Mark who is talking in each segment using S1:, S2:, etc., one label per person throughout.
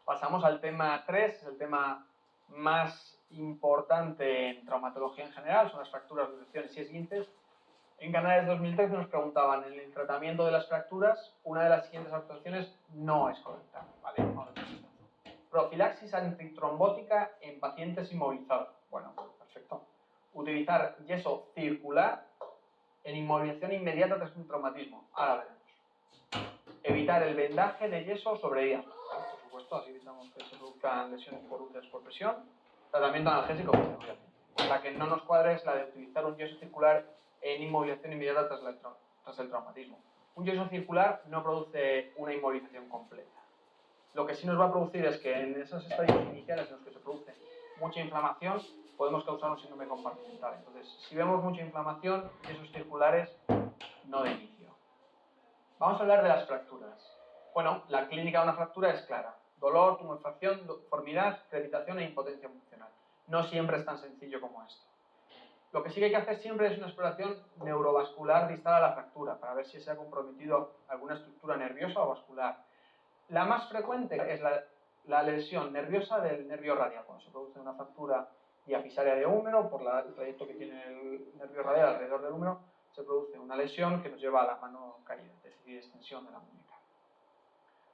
S1: Pasamos al tema 3, el tema más importante en traumatología en general, son las fracturas, luxaciones y esguinces. En Canales 2013 nos preguntaban, en el tratamiento de las fracturas, una de las siguientes actuaciones no es correcta. ¿Vale? Profilaxis antitrombótica en pacientes inmovilizados. Bueno, perfecto. Utilizar yeso circular en inmovilización inmediata tras un traumatismo. Ahora veremos. Evitar el vendaje de yeso sobre ella. Por supuesto, así evitamos que se produzcan lesiones por úteros por presión. Tratamiento analgésico, obviamente. La que no nos cuadra es la de utilizar un yeso circular en inmovilización inmediata tras el traumatismo. Un yeso circular no produce una inmovilización completa. Lo que sí nos va a producir es que en esos estadios iniciales en los que se produce mucha inflamación, podemos causar un síndrome compartimental. Entonces, si vemos mucha inflamación, yesos circulares no de inicio. Vamos a hablar de las fracturas. Bueno, la clínica de una fractura es clara. Dolor, tumefacción, deformidad, crepitación e impotencia funcional. No siempre es tan sencillo como esto. Lo que sí que hay que hacer siempre es una exploración neurovascular distal a la fractura, para ver si se ha comprometido alguna estructura nerviosa o vascular. La más frecuente es la lesión nerviosa del nervio radial, cuando se produce una fractura diafisaria de húmero, por el trayecto que tiene el nervio radial alrededor del húmero, se produce una lesión que nos lleva a la mano caída, es decir, extensión de la muñeca.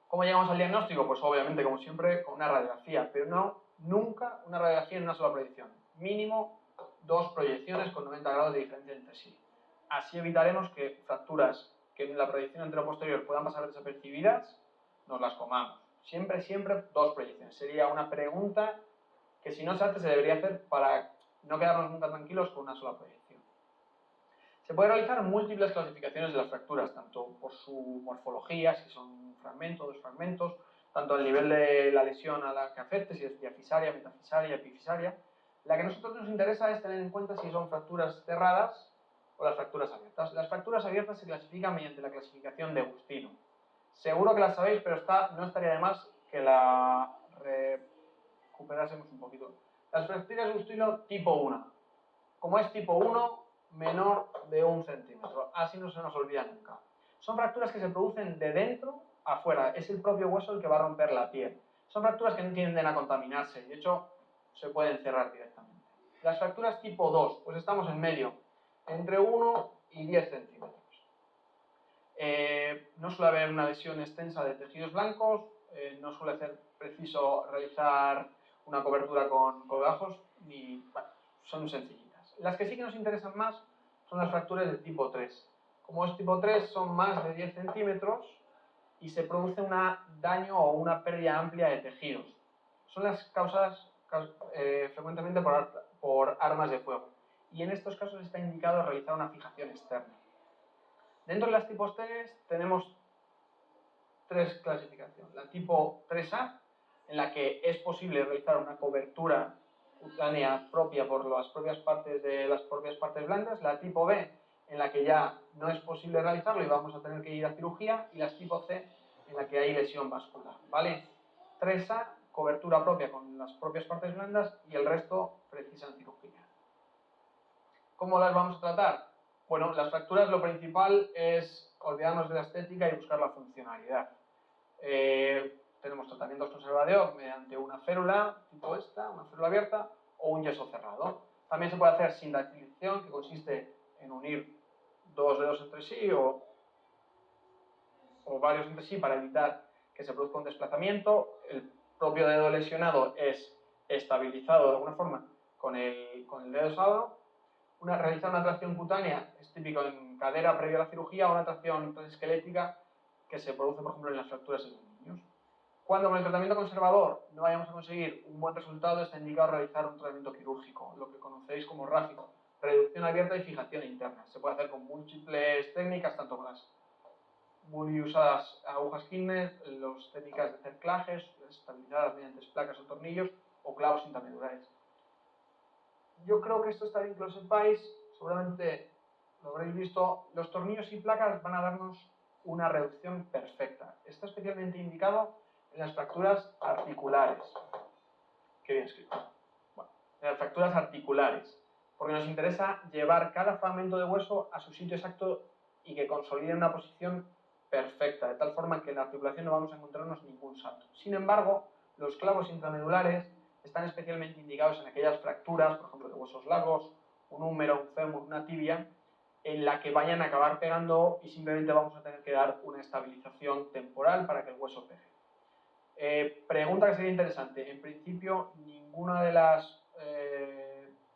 S1: ¿Cómo llegamos al diagnóstico? Pues obviamente, como siempre, con una radiografía, pero nunca una radiografía en una sola proyección. Mínimo 2 proyecciones con 90 grados de diferencia entre sí. Así evitaremos que fracturas que en la proyección anteroposterior puedan pasar desapercibidas, nos las comamos. Siempre 2 proyecciones. Sería una pregunta que si no se hace, se debería hacer para no quedarnos nunca tranquilos con una sola proyección. Se pueden realizar múltiples clasificaciones de las fracturas, tanto por su morfología, si son fragmentos, 2 fragmentos, tanto al nivel de la lesión a la que afecte, si es diafisaria, metafisaria, epifisaria. La que a nosotros nos interesa es tener en cuenta si son fracturas cerradas o las fracturas abiertas. Las fracturas abiertas se clasifican mediante la clasificación de Agustino. Seguro que la sabéis, pero no estaría de más que la recuperásemos un poquito. Las fracturas de Agustino tipo 1. Como es tipo 1, menor de 1 centímetro. Así no se nos olvida nunca. Son fracturas que se producen de dentro a afuera. Es el propio hueso el que va a romper la piel. Son fracturas que no tienden a contaminarse. De hecho, se pueden cerrar directamente. Las fracturas tipo 2, pues estamos en medio, entre 1 y 10 centímetros. No suele haber una lesión extensa de tejidos blancos, no suele ser preciso realizar una cobertura con colgajos, bueno, son sencillitas. Las que sí que nos interesan más son las fracturas de tipo 3. Como es tipo 3, son más de 10 centímetros y se produce un daño o una pérdida amplia de tejidos. Son las causadas frecuentemente por armas de fuego. Y en estos casos está indicado realizar una fijación externa. Dentro de las tipos 3 tenemos 3 clasificaciones. La tipo 3A, en la que es posible realizar una cobertura cutánea propia por las propias partes blandas. La tipo B, en la que ya no es posible realizarlo y vamos a tener que ir a cirugía. Y la tipo C, en la que hay lesión vascular. ¿Vale? 3A, cobertura propia con las propias partes blandas y el resto precisan cirugía. ¿Cómo las vamos a tratar? Bueno, las fracturas lo principal es olvidarnos de la estética y buscar la funcionalidad. Tenemos tratamientos conservadores mediante una férula, tipo esta, una férula abierta, o un yeso cerrado. También se puede hacer sin dactilización, que consiste en unir 2 dedos entre sí o varios entre sí para evitar que se produzca un desplazamiento. El propio dedo lesionado es estabilizado de alguna forma con el dedo sábado. Realizar una tracción cutánea es típico en cadera previo a la cirugía o una tracción transesquelética que se produce, por ejemplo, en las fracturas en los niños. Cuando con el tratamiento conservador no vayamos a conseguir un buen resultado, está indicado realizar un tratamiento quirúrgico, lo que conocéis como ráfico, reducción abierta y fijación interna. Se puede hacer con múltiples técnicas, tanto con las muy usadas agujas Kinner, las técnicas de cerclajes, estabilizadas mediante placas o tornillos, o clavos intramedulares. Yo creo que esto está bien que lo sepáis, seguramente lo habréis visto, los tornillos y placas van a darnos una reducción perfecta. Está especialmente indicado en las fracturas articulares. Qué bien escrito. Bueno, en las fracturas articulares, porque nos interesa llevar cada fragmento de hueso a su sitio exacto y que consolide una posición perfecta, de tal forma que en la articulación no vamos a encontrarnos ningún salto. Sin embargo, Los clavos intramedulares están especialmente indicados en aquellas fracturas, por ejemplo, de huesos largos, un húmero, un fémur, una tibia, en la que vayan a acabar pegando y simplemente vamos a tener que dar una estabilización temporal para que el hueso pegue. Pregunta que sería interesante. En principio, ninguna de las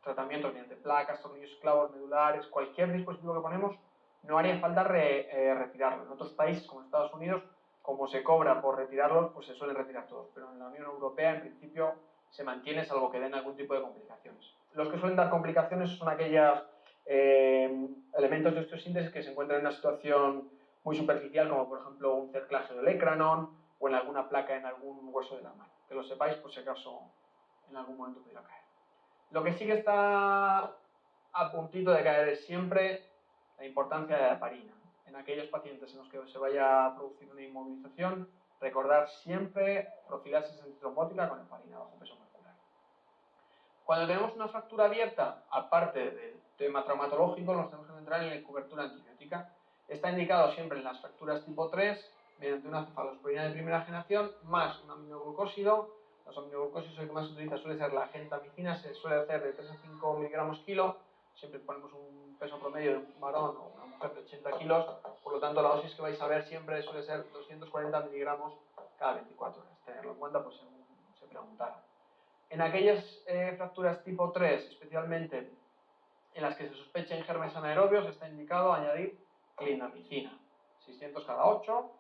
S1: tratamientos mediante placas, tornillos, clavos medulares, cualquier dispositivo que ponemos, no haría falta retirarlo. En otros países, como en Estados Unidos, como se cobra por retirarlos, pues se suelen retirar todos. Pero en la Unión Europea, en principio, se mantiene salvo que den algún tipo de complicaciones. Los que suelen dar complicaciones son aquellos elementos de osteosíntesis que se encuentran en una situación muy superficial, como por ejemplo un cerclaje del écranon o en alguna placa en algún hueso de la mano. Que lo sepáis por si acaso en algún momento pudiera caer. Lo que sí que está a puntito de caer es siempre la importancia de la heparina. En aquellos pacientes en los que se vaya a producir una inmovilización, recordar siempre profilaxis antitrombótica con heparina bajo peso mercurial. Cuando tenemos una fractura abierta, aparte del tema traumatológico, nos tenemos que centrar en la cobertura antibiótica. Está indicado siempre en las fracturas tipo 3 mediante una cefalosporina de primera generación más un aminoglucósido. Los aminoglucósidos el que más se utiliza suele ser la gentamicina, se suele hacer de 3 a 5 miligramos kilo. Siempre ponemos un peso promedio de un varón o una mujer de 80 kilos, por lo tanto la dosis que vais a ver siempre suele ser 240 miligramos cada 24 horas. Tenerlo en cuenta, pues se preguntara. En aquellas fracturas tipo 3, especialmente en las que se sospechen gérmenes anaerobios, está indicado añadir clindamicina, 600 cada 8.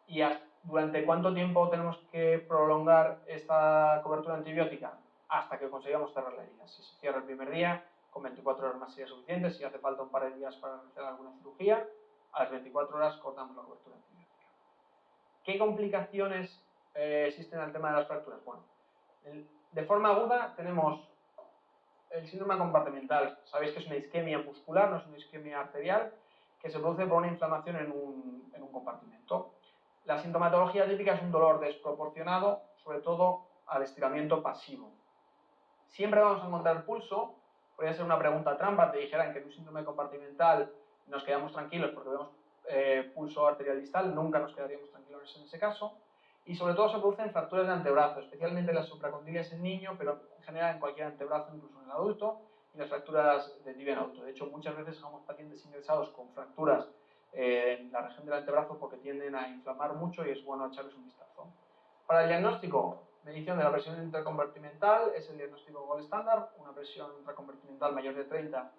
S1: ¿Y durante cuánto tiempo tenemos que prolongar esta cobertura antibiótica? Hasta que consigamos cerrar la herida. Si se cierra el primer día, con 24 horas más sería suficiente. Si hace falta un par de días para realizar alguna cirugía, a las 24 horas cortamos la cobertura antibiótica. ¿Qué complicaciones existen en el tema de las fracturas? Bueno, de forma aguda tenemos el síndrome compartimental. Sabéis que es una isquemia muscular, no es una isquemia arterial, que se produce por una inflamación en un compartimento. La sintomatología típica es un dolor desproporcionado, sobre todo al estiramiento pasivo. Siempre vamos a encontrar pulso. Podría ser una pregunta trampa, te dijeran que en un síndrome compartimental nos quedamos tranquilos porque vemos pulso arterial distal, nunca nos quedaríamos tranquilos en ese caso. Y sobre todo se producen fracturas de antebrazo, especialmente las supracondilias en niño, pero en general en cualquier antebrazo, incluso en el adulto, y las fracturas de tibia en adulto. De hecho, muchas veces dejamos pacientes ingresados con fracturas en la región del antebrazo porque tienden a inflamar mucho y es bueno echarles un vistazo. Para el diagnóstico, medición de la presión intracompartimental es el diagnóstico gold estándar. Una presión intracompartimental mayor de 30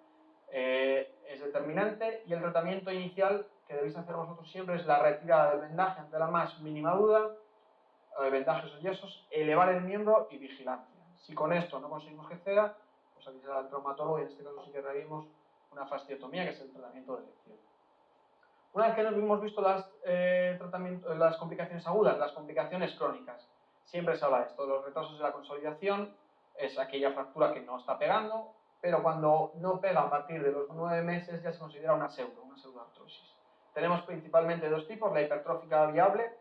S1: es determinante, y el tratamiento inicial que debéis hacer vosotros siempre es la retirada del vendaje ante la más mínima duda, vendajes o yesos, elevar el miembro y vigilancia. Si con esto no conseguimos que ceda, pues avisar al traumatólogo, y en este caso sí que realizamos una fasciotomía, que es el tratamiento de elección. Una vez que hemos visto las complicaciones agudas, las complicaciones crónicas, siempre se habla de esto. Los retrasos de la consolidación es aquella fractura que no está pegando, pero cuando no pega a partir de los 9 meses ya se considera una pseudoartrosis. Tenemos principalmente dos tipos: la hipertrófica viable,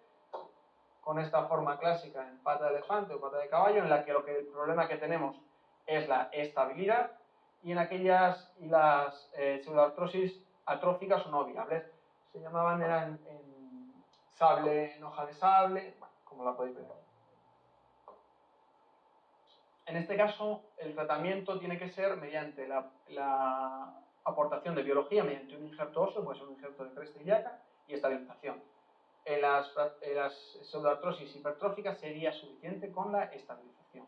S1: con esta forma clásica en pata de elefante o pata de caballo, en la que el problema que tenemos es la estabilidad, y en aquellas y las pseudoartrosis atróficas o no viables. Se llamaban, eran en sable, en hoja de sable, bueno, como la podéis ver. En este caso, el tratamiento tiene que ser mediante la aportación de biología, mediante un injerto óseo, puede ser un injerto de cresta ilíaca, y estabilización. En las pseudoartrosis hipertróficas sería suficiente con la estabilización.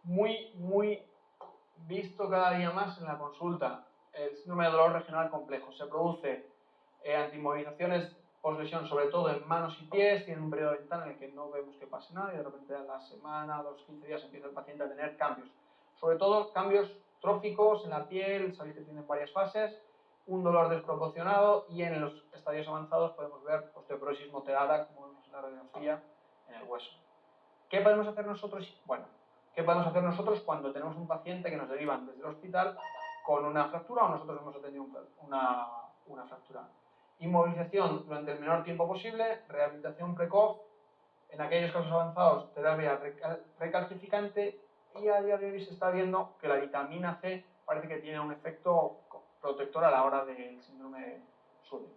S1: Muy visto cada día más en la consulta, el síndrome de dolor regional complejo. Se produce ante inmovilizaciones poslesión, sobre todo en manos y pies. Tiene un periodo de ventana en el que no vemos que pase nada, y de repente a la semana, a los 15 días empieza el paciente a tener cambios. Sobre todo cambios tróficos en la piel, sabéis que tienen varias fases, un dolor desproporcionado, y en los estadios avanzados podemos ver osteoporosis moderada, como vemos en la radiografía, en el hueso. ¿Qué podemos hacer nosotros? Bueno, ¿qué podemos hacer nosotros cuando tenemos un paciente que nos derivan desde el hospital con una fractura, o nosotros hemos atendido una fractura? Inmovilización durante el menor tiempo posible, rehabilitación precoz, en aquellos casos avanzados, terapia recalcificante, y a día de hoy se está viendo que la vitamina C parece que tiene un efecto protector a la hora del síndrome SUDE.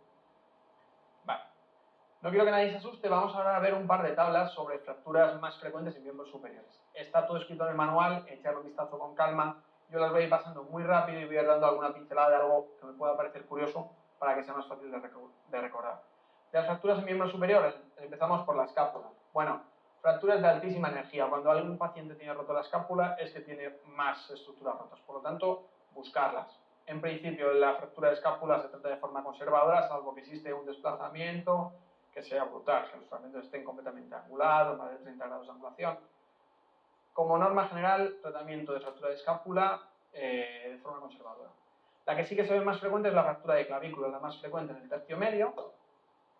S1: Vale. No quiero que nadie se asuste, vamos ahora a ver un par de tablas sobre fracturas más frecuentes en miembros superiores. Está todo escrito en el manual, echarle un vistazo con calma. Yo las voy a ir pasando muy rápido y voy a ir dando alguna pincelada de algo que me pueda parecer curioso para que sea más fácil de recordar. De las fracturas en miembros superiores, empezamos por la escápula. Bueno, fracturas de altísima energía. Cuando algún paciente tiene roto la escápula es que tiene más estructuras rotas, por lo tanto, buscarlas. En principio, la fractura de escápula se trata de forma conservadora, salvo que existe un desplazamiento que sea brutal, que los fragmentos estén completamente angulados, más de 30 grados de angulación. Como norma general, tratamiento de fractura de escápula de forma conservadora. La que sí que se ve más frecuente es la fractura de clavícula, la más frecuente en el tercio medio,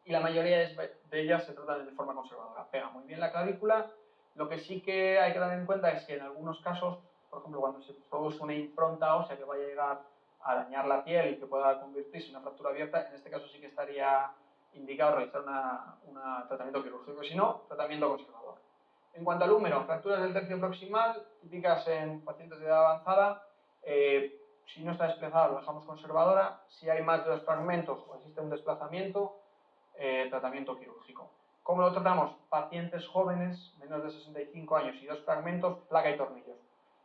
S1: y la mayoría de ellas se tratan de forma conservadora. Pega muy bien la clavícula. Lo que sí que hay que tener en cuenta es que en algunos casos, por ejemplo, cuando se produce una impronta ósea que vaya a llegar a dañar la piel y que pueda convertirse en una fractura abierta, en este caso sí que estaría indicado realizar un tratamiento quirúrgico, si no, tratamiento conservador. En cuanto al húmero, fracturas del tercio proximal, típicas en pacientes de edad avanzada, si no está desplazada lo dejamos conservadora, si hay más de 2 fragmentos o existe un desplazamiento, tratamiento quirúrgico. ¿Cómo lo tratamos? Pacientes jóvenes, menos de 65 años y 2 fragmentos, placa y tornillos.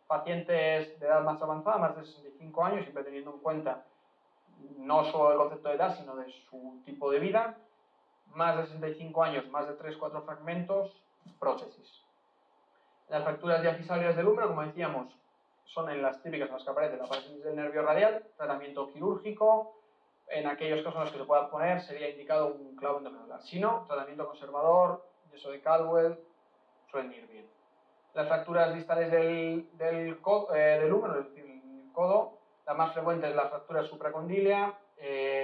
S1: Pacientes de edad más avanzada, más de 65 años, siempre teniendo en cuenta no solo el concepto de edad, sino de su tipo de vida. Más de 65 años, más de 3-4 fragmentos, prótesis. Las fracturas diafisarias del húmero, como decíamos, son en las típicas en las que aparece la parálisis del nervio radial, tratamiento quirúrgico. En aquellos casos en los que se pueda poner, sería indicado un clavo endomedular. Si no, tratamiento conservador, yeso de Caldwell, suelen ir bien. Las fracturas distales del húmero, es decir, el codo, la más frecuente es la fractura supracondilia,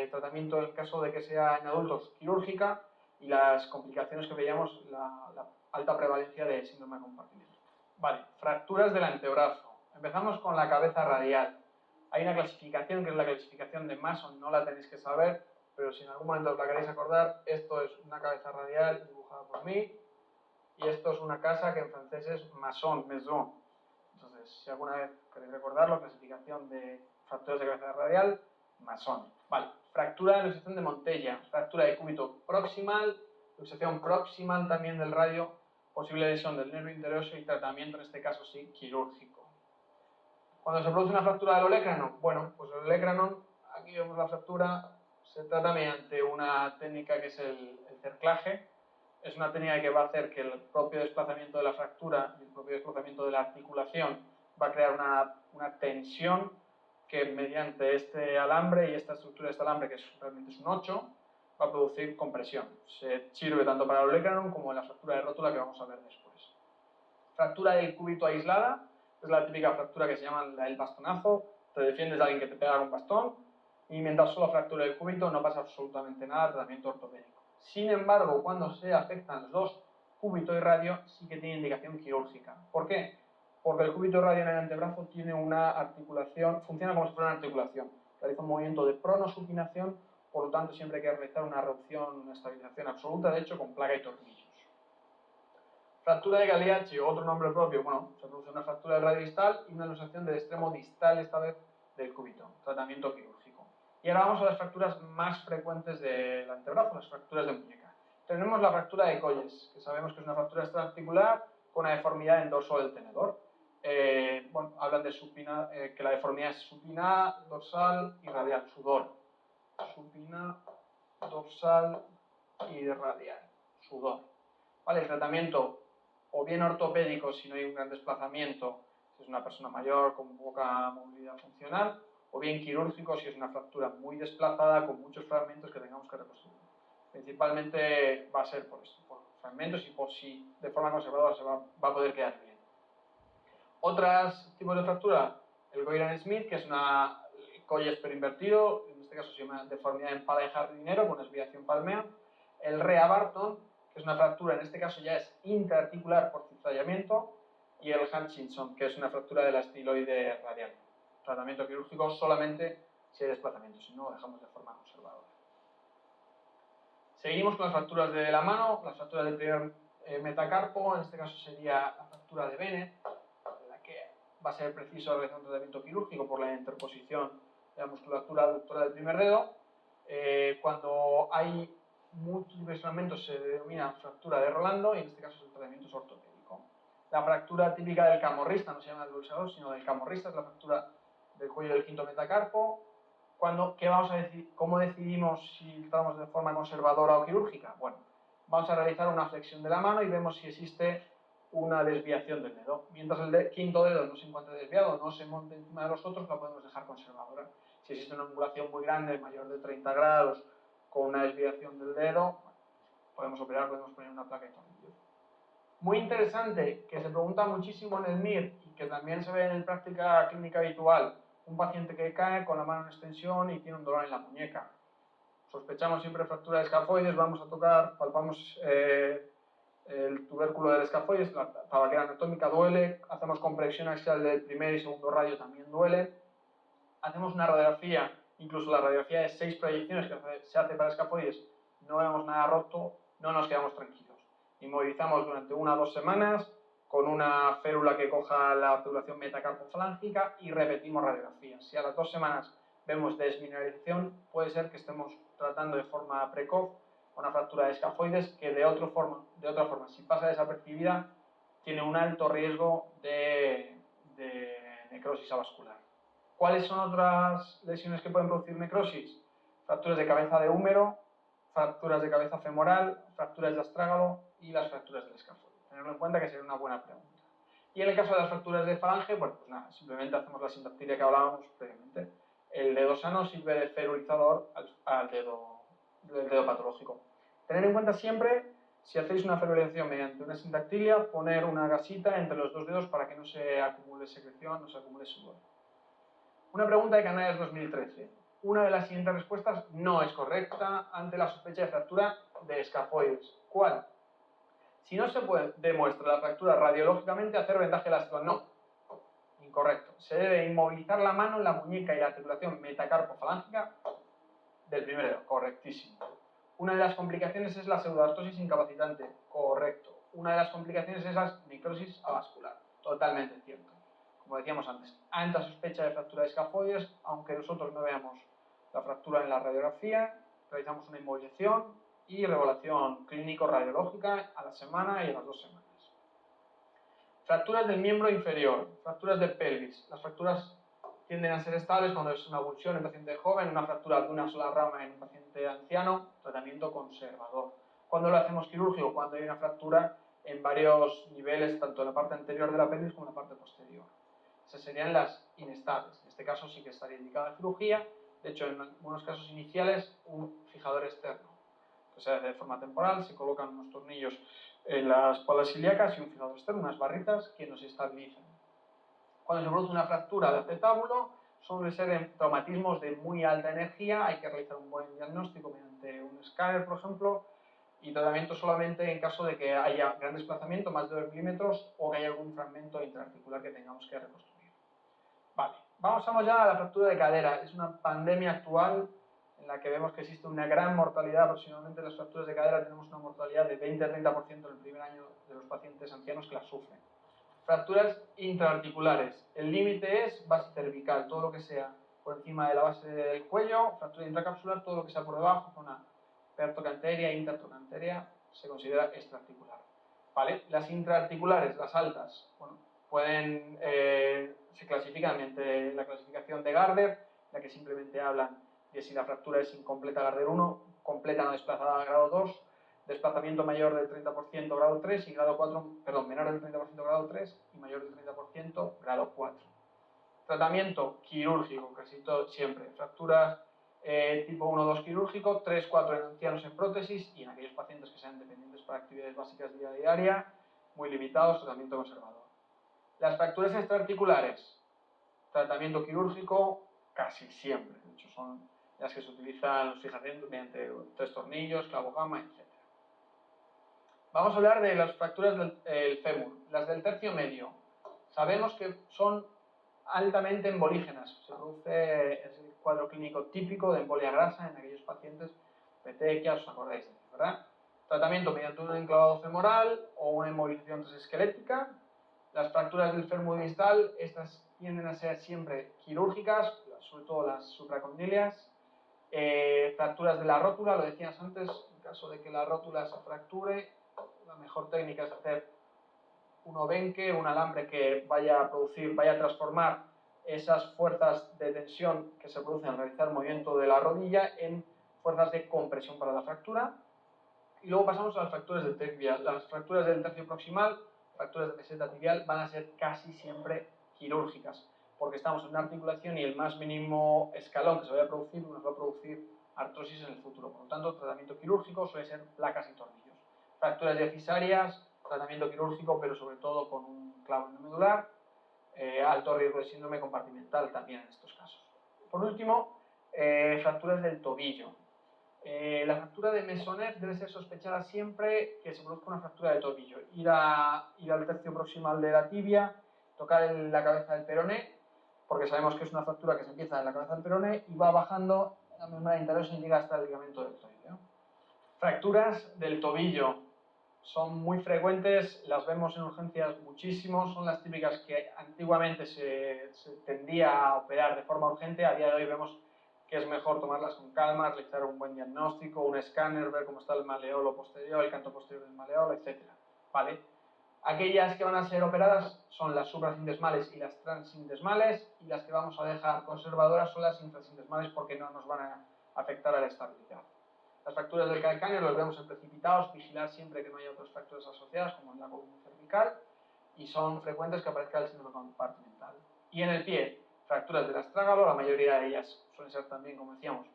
S1: tratamiento en caso de que sea en adultos quirúrgica, y las complicaciones que veíamos, la alta prevalencia de síndrome de compartimiento. Vale, fracturas del antebrazo. Empezamos con la cabeza radial. Hay una clasificación que es la clasificación de Mason, no la tenéis que saber, pero si en algún momento os la queréis acordar, esto es una cabeza radial dibujada por mí, y esto es una casa que en francés es maison. Entonces, si alguna vez queréis recordarlo, clasificación de fracturas de cabeza radial, mason. Vale, fractura de luxación de Montella, fractura de cúbito proximal, luxación proximal también del radio, posible lesión del nervio interoseo y tratamiento, en este caso sí, quirúrgico. Cuando se produce una fractura del olecranon, bueno, pues el olecranon, aquí vemos la fractura, se trata mediante una técnica que es el cerclaje. Es una técnica que va a hacer que el propio desplazamiento de la fractura y el propio desplazamiento de la articulación va a crear una tensión que mediante este alambre y esta estructura de este alambre, que realmente es un 8, va a producir compresión. Se sirve tanto para el olecranon como en la fractura de rótula que vamos a ver después. Fractura del cúbito aislada, es la típica fractura que se llama el bastonazo. Te defiendes de alguien que te pega con bastón y mientras solo fractura el cúbito no pasa absolutamente nada, tratamiento ortopédico. Sin embargo, cuando se afectan los dos, cúbito y radio, sí que tiene indicación quirúrgica. ¿Por qué? Porque el cúbito y radio en el antebrazo tiene una articulación, funciona como si fuera una articulación. Realiza un movimiento de pronosupinación, por lo tanto siempre hay que realizar una reducción, una estabilización absoluta, de hecho con placa y tornillos. Fractura de Galeacci, otro nombre propio, bueno, se produce una fractura del radio distal y una luxación del extremo distal, esta vez del cúbito, tratamiento quirúrgico. Y ahora vamos a las fracturas más frecuentes del antebrazo, las fracturas de muñeca. Tenemos la fractura de Colles, que sabemos que es una fractura extraarticular con una deformidad en dorso del tenedor. Bueno, hablan de supina, que la deformidad es supina, dorsal y radial, sudor. Supina, dorsal y radial, sudor. Vale, el tratamiento o bien ortopédico si no hay un gran desplazamiento, si es una persona mayor con poca movilidad funcional, o bien quirúrgico si es una fractura muy desplazada con muchos fragmentos que tengamos que reconstruir. Principalmente va a ser por esto, por fragmentos y por si de forma conservadora se va a poder quedar bien. Otros tipos de fractura, el Goiran-Smith, que es una Colles pero invertido, en este caso se llama deformidad en pala de jardinero con desviación palmea. El Rea-Barton, que es una fractura, en este caso ya es intraarticular por cizallamiento, y el Hutchinson, que es una fractura de la estiloide radial. Tratamiento quirúrgico solamente si hay desplazamiento, si no lo dejamos de forma conservadora. Seguimos con las fracturas de la mano, las fracturas del primer metacarpo, en este caso sería la fractura de Bennett, en la que va a ser preciso realizar un tratamiento quirúrgico por la interposición de la musculatura aductora del primer dedo. Cuando hay múltiples fragmentos se denomina fractura de Rolando y en este caso el tratamiento es ortopédico. La fractura típica del camorrista no se llama del bolsador, sino del camorrista, es la fractura del cuello del quinto metacarpo. ¿Cómo decidimos si estamos de forma conservadora o quirúrgica? Bueno, vamos a realizar una flexión de la mano y vemos si existe una desviación del dedo. Mientras el quinto dedo no se encuentre desviado, no se monte encima de los otros, la podemos dejar conservadora. Si existe una angulación muy grande, mayor de 30 grados, con una desviación del dedo, podemos operar, podemos poner una placa de tornillo. Muy interesante, que se pregunta muchísimo en el MIR y que también se ve en la práctica clínica habitual, un paciente que cae con la mano en extensión y tiene un dolor en la muñeca. Sospechamos siempre fractura de escafoides, vamos a tocar, palpamos el tubérculo del escafoides, la tabaquera anatómica duele, hacemos compresión axial del primer y segundo radio, también duele. Hacemos una radiografía, incluso la radiografía de 6 proyecciones que se hace para escafoides, no vemos nada roto, no nos quedamos tranquilos. Inmovilizamos durante 1 o 2 semanas con una férula que coja la articulación metacarpofalángica y repetimos radiografías. Si a las 2 semanas vemos desmineralización, puede ser que estemos tratando de forma precoz una fractura de escafoides que de otra forma, si pasa desapercibida, tiene un alto riesgo de necrosis avascular. ¿Cuáles son otras lesiones que pueden producir necrosis? Fracturas de cabeza de húmero, fracturas de cabeza femoral, fracturas de astrágalo y las fracturas del escafoide. Tenerlo en cuenta que sería una buena pregunta. Y en el caso de las fracturas de falange, bueno, pues nada, simplemente hacemos la sindactilia que hablábamos previamente. El dedo sano sirve de ferulizador al dedo patológico. Tener en cuenta siempre, si hacéis una ferulización mediante una sindactilia, poner una gasita entre los 2 dedos para que no se acumule secreción, no se acumule sudor. Una pregunta de Canarias 2013. Una de las siguientes respuestas no es correcta ante la sospecha de fractura de escafoides. ¿Cuál? Si no se demuestra la fractura radiológicamente, hacer vendaje elástico. No. Incorrecto. Se debe inmovilizar la mano, la muñeca y la articulación metacarpofalángica del primer dedo. Correctísimo. Una de las complicaciones es la pseudoartrosis incapacitante. Correcto. Una de las complicaciones es la necrosis avascular. Totalmente cierto. Como decíamos antes, alta sospecha de fractura de escafoides, aunque nosotros no veamos la fractura en la radiografía, realizamos una inmovilización y revelación clínico-radiológica a la semana y a las 2 semanas. Fracturas del miembro inferior, fracturas de pelvis. Las fracturas tienden a ser estables cuando es una avulsión en paciente joven, una fractura de una sola rama en un paciente anciano, tratamiento conservador. Cuando lo hacemos quirúrgico, cuando hay una fractura en varios niveles, tanto en la parte anterior de la pelvis como en la parte posterior. Esas serían las inestables. En este caso sí que estaría indicada la cirugía. De hecho, en algunos casos iniciales, un fijador externo. Que se hace de forma temporal, se colocan unos tornillos en las espaldas ilíacas y un fijador externo, unas barritas que nos estabilizan. Cuando se produce una fractura de acetábulo, suele ser en traumatismos de muy alta energía, hay que realizar un buen diagnóstico mediante un escáner, por ejemplo, y tratamiento solamente en caso de que haya gran desplazamiento, más de 2 milímetros, o que haya algún fragmento intraarticular que tengamos que reconstruir. Vale, vamos ya a la fractura de cadera. Es una pandemia actual en la que vemos que existe una gran mortalidad. Aproximadamente en las fracturas de cadera tenemos una mortalidad de 20-30% en el primer año de los pacientes ancianos que las sufren. Fracturas intraarticulares. El límite es base cervical, todo lo que sea por encima de la base del cuello. Fractura intracapsular, todo lo que sea por debajo, zona pertocanteria e intertocanteria, se considera extraarticular. ¿Vale? Las intraarticulares, las altas, bueno, se clasifican mediante la clasificación de Gardner, la que simplemente hablan de si la fractura es incompleta Gardner 1, completa no desplazada grado 2, desplazamiento mayor del 30% grado 3 y grado 4, menor del 30% grado 3 y mayor del 30% grado 4. Tratamiento quirúrgico, casi todo siempre. Fracturas tipo 1-2 quirúrgico, 3-4 en ancianos en prótesis y en aquellos pacientes que sean dependientes para actividades básicas día a diaria, muy limitados, tratamiento conservador. Las fracturas extraarticulares, tratamiento quirúrgico casi siempre. De hecho, son las que se utilizan los fijaciones mediante 3 tornillos, clavo gamma, etc. Vamos a hablar de las fracturas del fémur. Las del tercio medio. Sabemos que son altamente embolígenas. Se produce el cuadro clínico típico de embolia grasa en aquellos pacientes petequias, os acordáis de ello, ¿verdad? Tratamiento mediante un enclavado femoral o una embolización transesquelética. Las fracturas del fémur distal, estas tienden a ser siempre quirúrgicas, sobre todo las supracondilias. Fracturas de la rótula, lo decías antes, En caso de que la rótula se fracture, la mejor técnica es hacer un obenque, un alambre que vaya a transformar esas fuerzas de tensión que se producen al realizar el movimiento de la rodilla en fuerzas de compresión para la fractura. Y luego pasamos a las fracturas del tibial. Las fracturas del tercio proximal, fracturas de meseta tibial, van a ser casi siempre quirúrgicas, porque estamos en una articulación y el más mínimo escalón que se vaya a producir nos va a producir artrosis en el futuro. Por lo tanto, tratamiento quirúrgico suele ser placas y tornillos. Fracturas diafisarias, tratamiento quirúrgico, pero sobre todo con un clavo endomedular. Alto riesgo de síndrome compartimental también en estos casos. Por último, fracturas del tobillo. La fractura de Mesonev debe ser sospechada siempre que se produzca una fractura de tobillo. Ir al tercio proximal de la tibia, tocar la cabeza del peroné, porque sabemos que es una fractura que se empieza en la cabeza del peroné y va bajando la membrana interosea y llega hasta el ligamento deltoideo. Fracturas del tobillo son muy frecuentes, las vemos en urgencias muchísimo, son las típicas que antiguamente se tendía a operar de forma urgente. A día de hoy vemos que es mejor tomarlas con calma, realizar un buen diagnóstico, un escáner, ver cómo está el maleolo posterior, el canto posterior del maleolo, etc. ¿Vale? Aquellas que van a ser operadas son las suprasindesmales y las transindesmales, y las que vamos a dejar conservadoras son las infrasindesmales porque no nos van a afectar a la estabilidad. Las fracturas del calcáneo los vemos en precipitados, vigilar siempre que no haya otras fracturas asociadas, como en la columna cervical, y son frecuentes que aparezca el síndrome compartimental. Y en el pie, fracturas del astrágalo, la mayoría de ellas suelen ser también, como decíamos,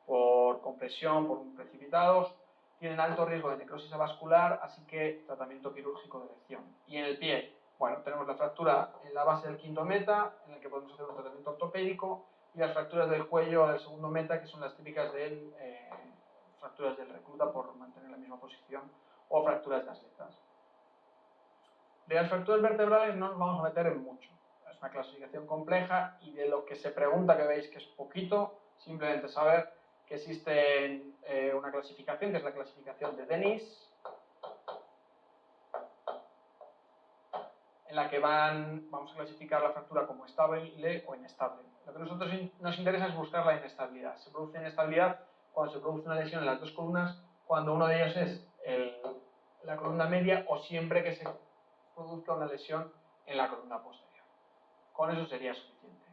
S1: por compresión, por precipitados, tienen alto riesgo de necrosis avascular, así que tratamiento quirúrgico de elección. Y en el pie, bueno, tenemos la fractura en la base del quinto meta, en la que podemos hacer un tratamiento ortopédico, y las fracturas del cuello del segundo meta, que son las típicas de fracturas del recluta por mantener la misma posición, o fracturas de atletas. De las fracturas vertebrales no nos vamos a meter en mucho. Es una clasificación compleja y de lo que se pregunta, que veis que es poquito, simplemente saber que existe una clasificación, que es la clasificación de Dennis, en la que vamos a clasificar la fractura como estable o inestable. Lo que a nosotros nos interesa es buscar la inestabilidad. Se produce inestabilidad cuando se produce una lesión en las dos columnas, cuando uno de ellos es la columna media, o siempre que se produzca una lesión en la columna posterior. Con eso sería suficiente.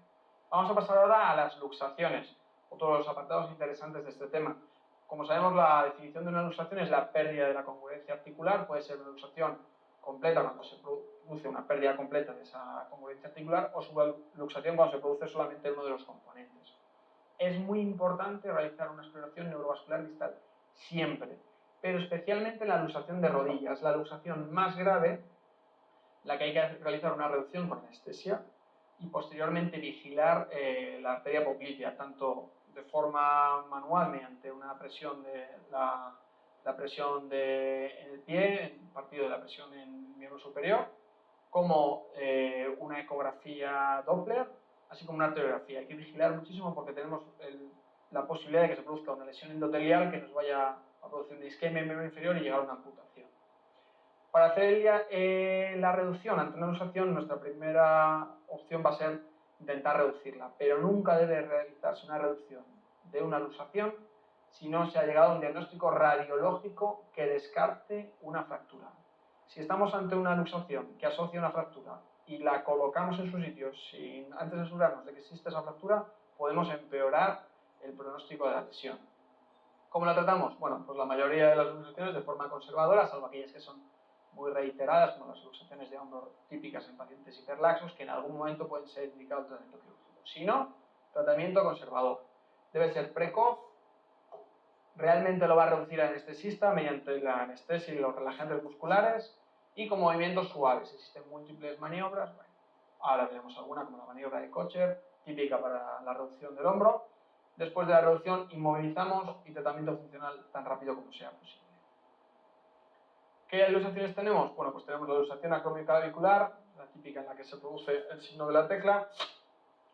S1: Vamos a pasar ahora a las luxaciones, otro de los apartados interesantes de este tema. Como sabemos, la definición de una luxación es la pérdida de la congruencia articular. Puede ser una luxación completa cuando se produce una pérdida completa de esa congruencia articular, o subluxación cuando se produce solamente uno de los componentes. Es muy importante realizar una exploración neurovascular distal siempre, pero especialmente la luxación de rodillas, la luxación más grave, la que hay que realizar una reducción con anestesia y posteriormente vigilar la arteria poplitea, tanto de forma manual mediante una presión de la presión en el pie, partido de la presión en el miembro superior, como una ecografía Doppler, así como una arteriografía. Hay que vigilar muchísimo porque tenemos la posibilidad de que se produzca una lesión endotelial que nos vaya a producir una isquemia en el miembro inferior y llegar a una amputación. Para hacer la reducción ante una luxación, nuestra primera opción va a ser intentar reducirla, pero nunca debe realizarse una reducción de una luxación si no se ha llegado a un diagnóstico radiológico que descarte una fractura. Si estamos ante una luxación que asocia una fractura y la colocamos en su sitio sin antes asegurarnos de que existe esa fractura, podemos empeorar el pronóstico de la lesión. ¿Cómo la tratamos? Bueno, pues la mayoría de las luxaciones de forma conservadora, salvo aquellas que son muy reiteradas, como las luxaciones de hombro típicas en pacientes hiperlaxos, que en algún momento pueden ser indicados tratamiento quirúrgico. Si no, tratamiento conservador. Debe ser precoz, realmente lo va a reducir el anestesista mediante la anestesia y los relajantes musculares y con movimientos suaves. Existen múltiples maniobras, bueno, ahora veremos alguna como la maniobra de Kocher, típica para la reducción del hombro. Después de la reducción, inmovilizamos y tratamiento funcional tan rápido como sea posible. ¿Qué luxaciones tenemos? Bueno, pues tenemos la luxación acromioclavicular, la típica en la que se produce el signo de la tecla.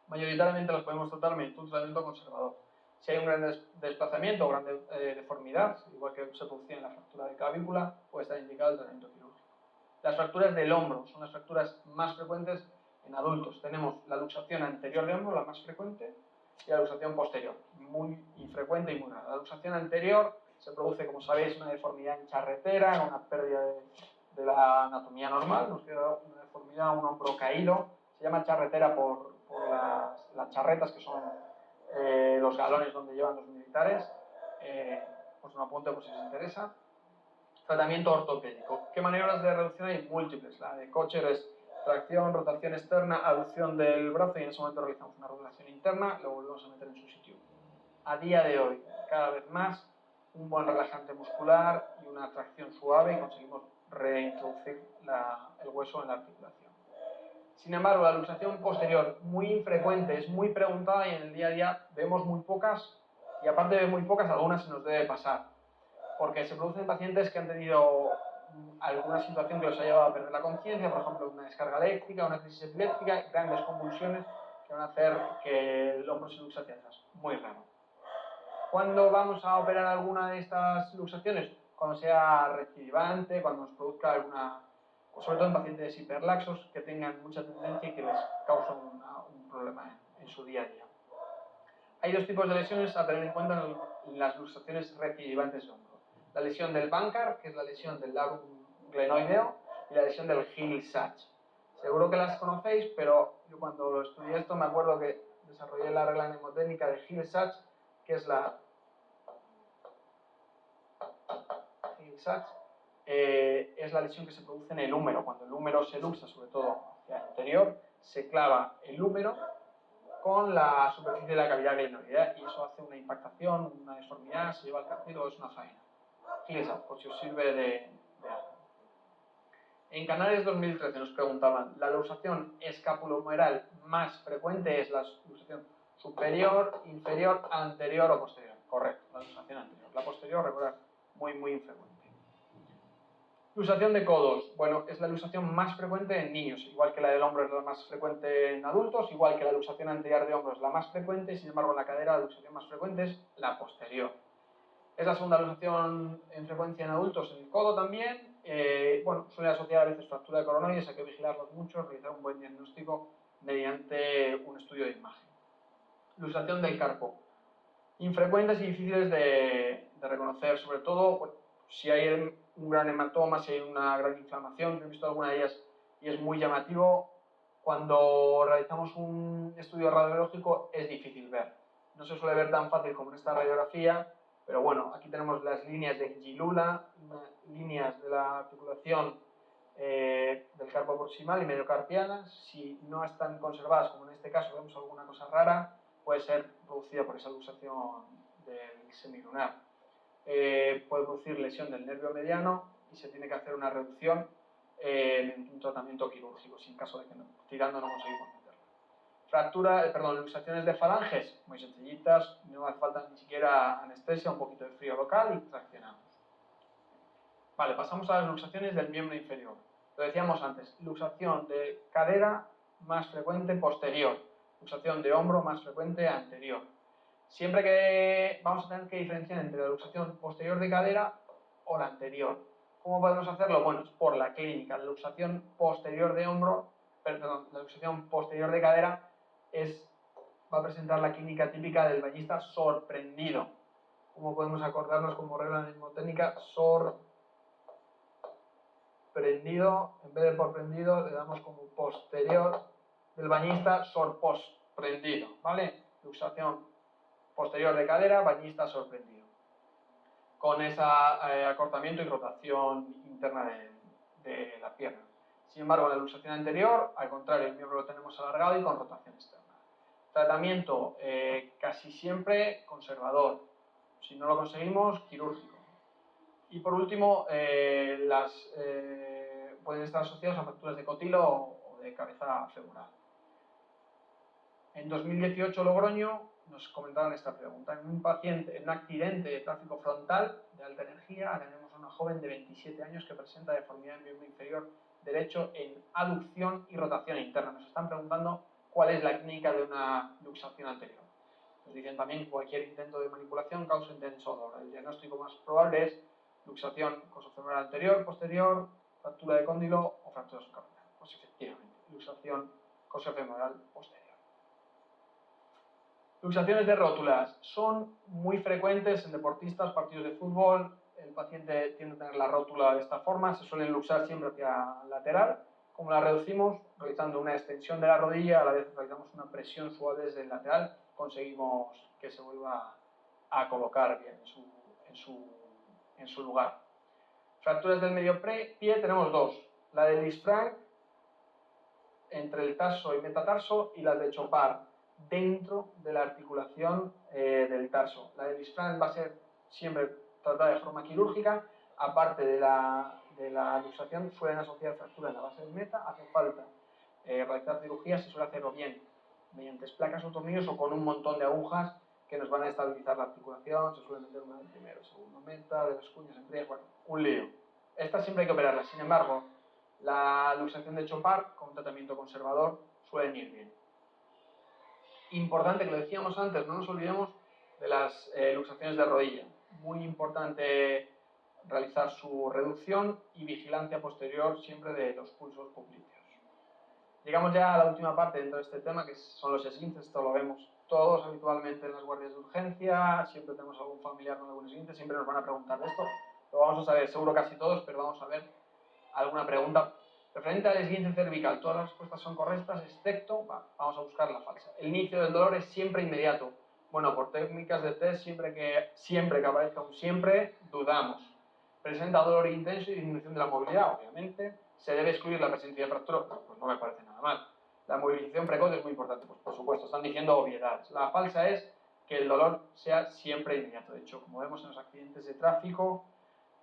S1: Mayoritariamente las podemos tratar mediante un tratamiento conservador. Si hay un gran desplazamiento o gran deformidad, igual que se producía en la fractura de clavícula, puede estar indicado el tratamiento quirúrgico. Las fracturas del hombro son las fracturas más frecuentes en adultos. Tenemos la luxación anterior de hombro, la más frecuente, y la luxación posterior, muy infrecuente y muy rara. La luxación anterior se produce, como sabéis, una deformidad en charretera, una pérdida de la anatomía normal, nos queda una deformidad, un hombro caído. Se llama charretera por las charretas, que son los galones donde llevan los militares. Pues un apunte por si os interesa. Tratamiento ortopédico. ¿Qué maniobras de reducción hay? Múltiples. La de Kocher es tracción, rotación externa, aducción del brazo, y en ese momento realizamos una rotación interna, lo volvemos a meter en su sitio. A día de hoy, cada vez más, un buen relajante muscular y una tracción suave, y conseguimos reintroducir el hueso en la articulación. Sin embargo, la luxación posterior, muy infrecuente, es muy preguntada, y en el día a día vemos muy pocas, y aparte de muy pocas, algunas se nos debe pasar, porque se producen pacientes que han tenido alguna situación que los ha llevado a perder la conciencia, por ejemplo, una descarga eléctrica, una crisis epiléptica, grandes convulsiones que van a hacer que el hombro se luxe hacia atrás. Muy raro. ¿Cuándo vamos a operar alguna de estas luxaciones? Cuando sea recidivante, cuando nos produzca alguna, sobre todo en pacientes hiperlaxos que tengan mucha tendencia y que les causa un problema en su día a día. Hay dos tipos de lesiones a tener en cuenta en las luxaciones recidivantes de hombro. La lesión del Bankart, que es la lesión del labrum glenoideo, y la lesión del Hill-Sachs. Seguro que las conocéis, pero yo cuando lo estudié esto me acuerdo que desarrollé la regla mnemotécnica de Hill-Sachs, que es la Hill-Sachs, es la lesión que se produce en el húmero. Cuando el húmero se luxa, sobre todo hacia el anterior, se clava el húmero con la superficie de la cavidad glenoidea, y eso hace una impactación, una deformidad, se lleva al cartílago, es una faena. Hill-Sachs, por si os sirve de algo. En Canales 2013 nos preguntaban, ¿la luxación escapulohumeral más frecuente es la luxación superior, inferior, anterior o posterior? Correcto, la luxación anterior. La posterior, recordad, muy infrecuente. Luxación de codos. Bueno, es la luxación más frecuente en niños, igual que la del hombro es la más frecuente en adultos, igual que la luxación anterior de hombro es la más frecuente, sin embargo en la cadera la luxación más frecuente es la posterior. Es la segunda luxación en frecuencia en adultos en el codo también. Bueno, suele asociar a veces fractura de coronoides, hay que vigilarlos mucho, realizar un buen diagnóstico mediante un estudio de imagen. Luxación del carpo. Infrecuentes y difíciles de reconocer, sobre todo bueno, si hay un gran hematoma, si hay una gran inflamación. Yo he visto alguna de ellas y es muy llamativo. Cuando realizamos un estudio radiológico es difícil ver. No se suele ver tan fácil como en esta radiografía, pero bueno, aquí tenemos las líneas de Gilula, líneas de la articulación del carpo proximal y mediocarpiana. Si no están conservadas, como en este caso vemos alguna cosa rara, puede ser producida por esa luxación del semilunar. Puede producir lesión del nervio mediano y se tiene que hacer una reducción mediante un tratamiento quirúrgico, si en caso de que tirando no conseguimos meterla. Luxaciones de falanges, muy sencillitas, no hace falta ni siquiera anestesia, un poquito de frío local y traccionamos. Vale, pasamos a las luxaciones del miembro inferior. Lo decíamos antes, luxación de cadera más frecuente posterior, luxación de hombro más frecuente anterior. Siempre que vamos a tener que diferenciar entre la luxación posterior de cadera o la anterior. ¿Cómo podemos hacerlo? Bueno, es por la clínica. La luxación posterior de hombro, perdón, la luxación posterior de cadera va a presentar la clínica típica del bañista sorprendido. ¿Cómo podemos acordarnos como regla mnemotécnica? Sorprendido, en vez de por prendido, le damos como posterior del bañista sorprendido, ¿vale? Luxación posterior de cadera, bañista sorprendido. Con ese acortamiento y rotación interna de la pierna. Sin embargo, en la luxación anterior, al contrario, el miembro lo tenemos alargado y con rotación externa. Tratamiento casi siempre conservador. Si no lo conseguimos, quirúrgico. Y por último, pueden estar asociados a fracturas de cotilo o de cabeza femoral. En 2018, Logroño, nos comentaban esta pregunta. En un accidente de tráfico frontal de alta energía, tenemos a una joven de 27 años que presenta deformidad en miembro inferior derecho en aducción y rotación interna. Nos están preguntando cuál es la clínica de una luxación anterior. Nos dicen también que cualquier intento de manipulación causa intenso dolor. El diagnóstico más probable es luxación cosofemoral anterior, posterior, fractura de cóndilo o fractura subcapital. Pues efectivamente, luxación cosofemoral posterior. Luxaciones de rótulas son muy frecuentes en deportistas, partidos de fútbol. El paciente tiende a tener la rótula de esta forma, se suelen luxar siempre hacia lateral. Como la reducimos, realizando una extensión de la rodilla, a la vez realizamos una presión suave desde el lateral, conseguimos que se vuelva a colocar bien en su lugar. Fracturas del medio pie tenemos dos, la de Lisfranc entre el tarso y metatarso y las de Chopard dentro de la articulación del tarso. La de Lisfranc va a ser siempre tratada de forma quirúrgica, aparte de la luxación suelen asociar fractura en la base del meta, hace falta realizar cirugía, se suele hacer o bien mediante placas o tornillos o con un montón de agujas que nos van a estabilizar la articulación, se suele meter una del primero, segundo meta, de las cuñas, entre bueno, un lío. Esta siempre hay que operarla, sin embargo, la luxación de Chopard con un tratamiento conservador suelen ir bien. Importante, que lo decíamos antes, no nos olvidemos de las luxaciones de rodilla. Muy importante realizar su reducción y vigilancia posterior siempre de los pulsos popliteos. Llegamos ya a la última parte dentro de este tema, que son los esguinces. Esto lo vemos todos habitualmente en las guardias de urgencia, siempre tenemos algún familiar con algún esguince, siempre nos van a preguntar de esto. Lo vamos a saber seguro casi todos, pero vamos a ver alguna pregunta referente al esguince cervical. Todas las respuestas son correctas, excepto, vamos a buscar la falsa. El inicio del dolor es siempre inmediato. Bueno, por técnicas de test, siempre que aparezca un siempre, dudamos. Presenta dolor intenso y disminución de la movilidad, obviamente. Se debe excluir la presencia de fractura, pues no me parece nada mal. La movilización precoz es muy importante, pues por supuesto, están diciendo obviedades. La falsa es que el dolor sea siempre inmediato. De hecho, como vemos en los accidentes de tráfico,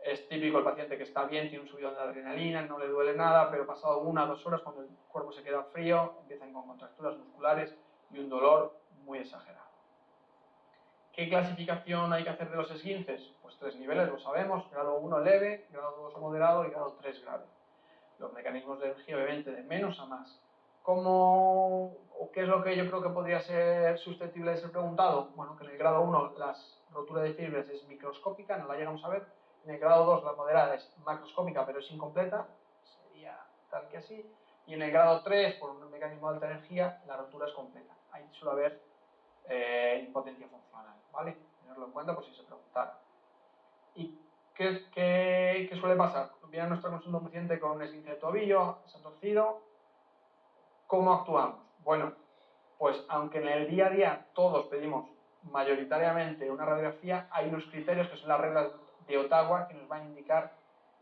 S1: es típico el paciente que está bien, tiene un subidón de adrenalina, no le duele nada, pero pasado 1 o 2 horas, cuando el cuerpo se queda frío, empiezan con contracturas musculares y un dolor muy exagerado. ¿Qué clasificación hay que hacer de los esguinces? Pues 3 niveles, lo sabemos, grado 1 leve, grado 2 moderado y grado 3 grave. Los mecanismos de energía, obviamente, de menos a más. ¿Qué es lo que yo creo que podría ser susceptible de ser preguntado? Bueno, que en el grado 1 la rotura de fibras es microscópica, no la llegamos a ver. En el grado 2 la moderada es macroscópica, pero es incompleta, sería tal que así. Y en el grado 3, por un mecanismo de alta energía, la rotura es completa. Ahí suele haber impotencia funcional, ¿vale? Tenerlo en cuenta por si se preguntara. ¿Y qué suele pasar? Viene a nuestra consulta un paciente con un esguince de tobillo, se ha torcido. ¿Cómo actuamos? Bueno, pues aunque en el día a día todos pedimos mayoritariamente una radiografía, hay unos criterios que son las reglas de Ottawa que nos van a indicar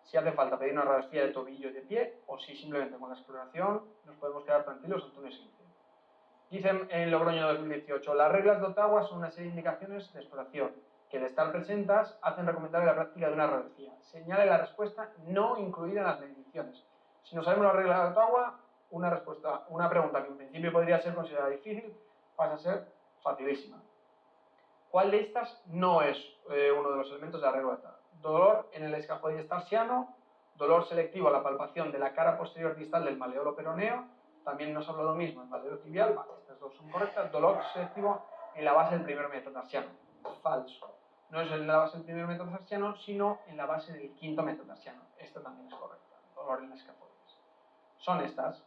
S1: si hace falta pedir una radiografía de tobillo y de pie o si simplemente con la exploración nos podemos quedar tranquilos ante un esguince. Dicen en Logroño 2018, las reglas de Ottawa son una serie de indicaciones de exploración que de estar presentes hacen recomendable la práctica de una radiografía. Señale la respuesta no incluida en las mediciones. Si no sabemos la regla de Ottawa, una pregunta que en principio podría ser considerada difícil pasa a ser facilísima. ¿Cuál de estas no es uno de los elementos de la regla de Ottawa? Dolor en el escafoides tarsiano, dolor selectivo a la palpación de la cara posterior distal del maleolo peroneo, también nos habla lo mismo en maleolo tibial, vale, estas dos son correctas, dolor selectivo en la base del primer metatarsiano, falso. No es en la base del primer metatarsiano, sino en la base del quinto metatarsiano. Esta también es correcta, dolor en el escafoides. Son estas.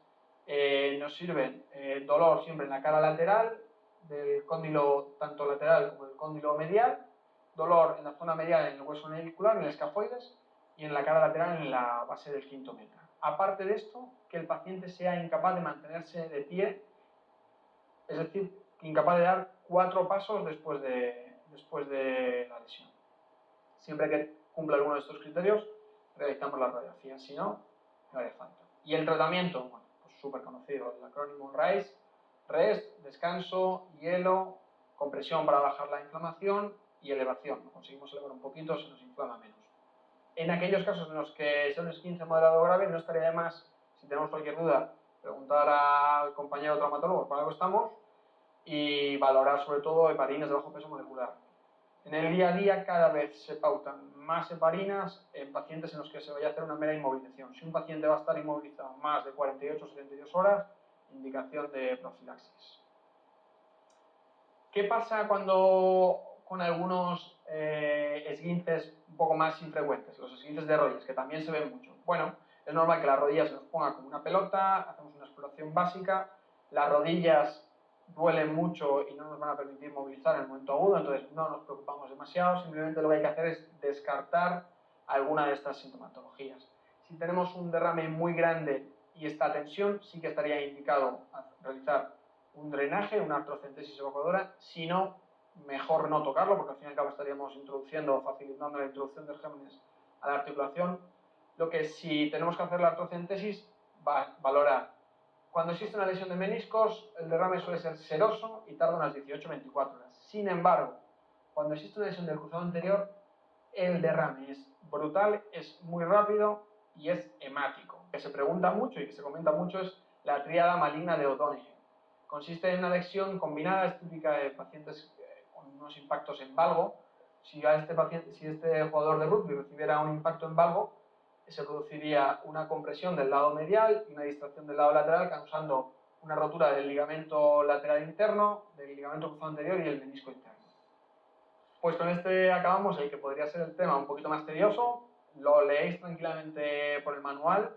S1: Nos sirven dolor siempre en la cara lateral, del cóndilo tanto lateral como del cóndilo medial, dolor en la zona medial en el hueso navicular, en el escafoides, y en la cara lateral en la base del quinto meta. Aparte de esto, que el paciente sea incapaz de mantenerse de pie, es decir, incapaz de dar 4 pasos después de la lesión. Siempre que cumpla alguno de estos criterios, realizamos la radiografía, si no, no haría falta. Y el tratamiento, bueno, pues súper conocido, el acrónimo RICE, REST, descanso, hielo, compresión para bajar la inflamación y elevación. Lo conseguimos elevar un poquito, se nos inflama menos. En aquellos casos en los que sea un esguince moderado o grave, no estaría de más, si tenemos cualquier duda, preguntar al compañero traumatólogo para algo estamos y valorar sobre todo heparinas de bajo peso molecular. En el día a día cada vez se pautan más heparinas en pacientes en los que se vaya a hacer una mera inmovilización. Si un paciente va a estar inmovilizado más de 48 o 72 horas, indicación de profilaxis. ¿Qué pasa con algunos esguinces un poco más infrecuentes? Los esguinces de rodillas, que también se ven mucho. Bueno, es normal que la rodilla se nos ponga como una pelota, hacemos una exploración básica, las rodillas duele mucho y no nos van a permitir movilizar en el momento agudo, entonces no nos preocupamos demasiado, simplemente lo que hay que hacer es descartar alguna de estas sintomatologías. Si tenemos un derrame muy grande y esta tensión, sí que estaría indicado realizar un drenaje, una artrocentesis evacuadora, si no, mejor no tocarlo, porque al fin y al cabo estaríamos introduciendo o facilitando la introducción de gérmenes a la articulación. Lo que si tenemos que hacer la artrocentesis, valorar. Cuando existe una lesión de meniscos, el derrame suele ser seroso y tarda unas 18-24 horas. Sin embargo, cuando existe una lesión del cruzado anterior, el derrame es brutal, es muy rápido y es hemático. Lo que se pregunta mucho y que se comenta mucho es la tríada maligna de O'Donoghue. Consiste en una lesión combinada, es típica de pacientes con unos impactos en valgo. Si este jugador de rugby recibiera un impacto en valgo, se produciría una compresión del lado medial y una distracción del lado lateral, causando una rotura del ligamento lateral interno, del ligamento cruzado anterior y el menisco interno. Pues con este acabamos el que podría ser el tema un poquito más tedioso. Lo leéis tranquilamente por el manual